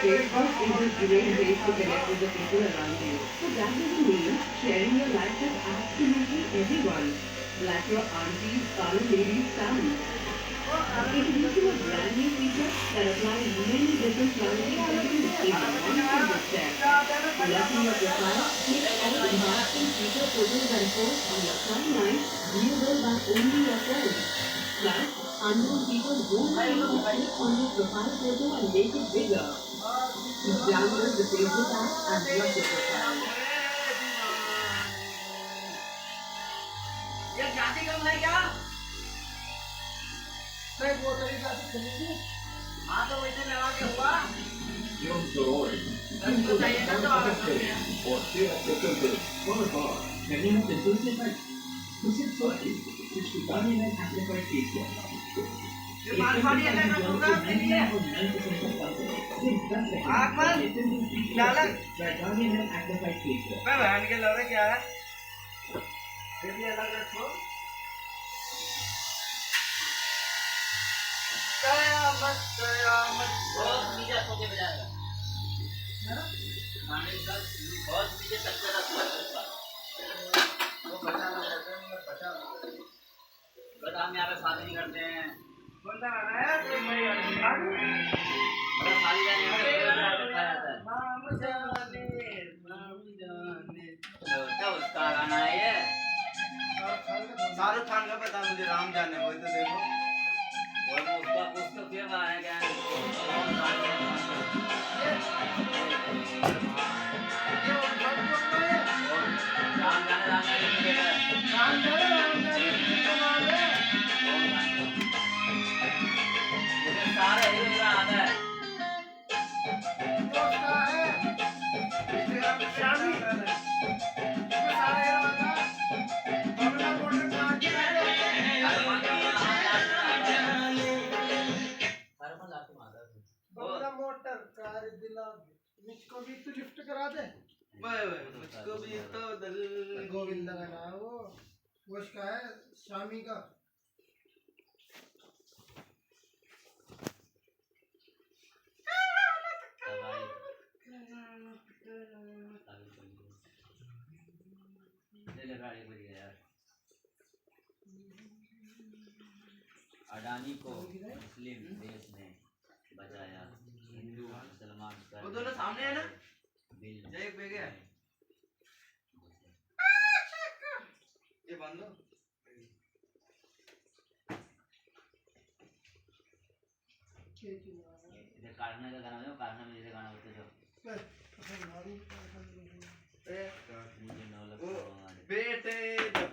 Facebook is a great way to connect with the people around you. So that doesn't mean sharing your life with absolutely everyone, like your auntie's current lady's son. Introducing a brand new feature that applies many different privacy settings in one single step. Locking your profile, click all enhancing feature photos and posts on your timeline, viewable by only your friends. Plus, unknown people won't be able to click on your profile photo and make it bigger. Download the Facebook app and block your profile. ये जाति कम है क्या? नहीं वो तेरी जाति खरीदी? हाँ तो वैसे लगा के हुआ। Your story. तो चाहिए ना तो आगे Or share a second one bar. Many of the tools effect. To set sorting, which to run in an amplified feature. ये मालवाड़ी है ना प्रोग्राम के लिए। आप पर dollar. Run in an amplified feature. मैं बहन के लौरे क्या है? ये भी अलग रखो। कयामत बहुत नीचे सोके बजाएगा। गाने का बहुत नीचे तक का रखा है। वो बचाना रहता है मतलब बचाना। बट हम यहाँ पे शादी नहीं करते हैं। कौन सा गाना है? मैं शादी करने वाले खाया जाता है। मामू जाने। क्या उसका गाना है ये? शाहरुख खान का पता मुझे राम जाने वो तो देखो और उसका उसका फिर गाना क्या है राम जाने मुझे सारे हीरो आता है मोटर कार दिला मुझको भी तो लिफ्ट करा दे मुझको भी तो दिल गोविंदा का नाम वो उसका है शामी का अडानी को मुस्लिम देश ने बचाया हिंदू मुसलमान वो दोनों सामने है ना एक बेगे है ये बंद हो इधर काटने का गाना है काटने में जैसे गाना होते जो बेटे जब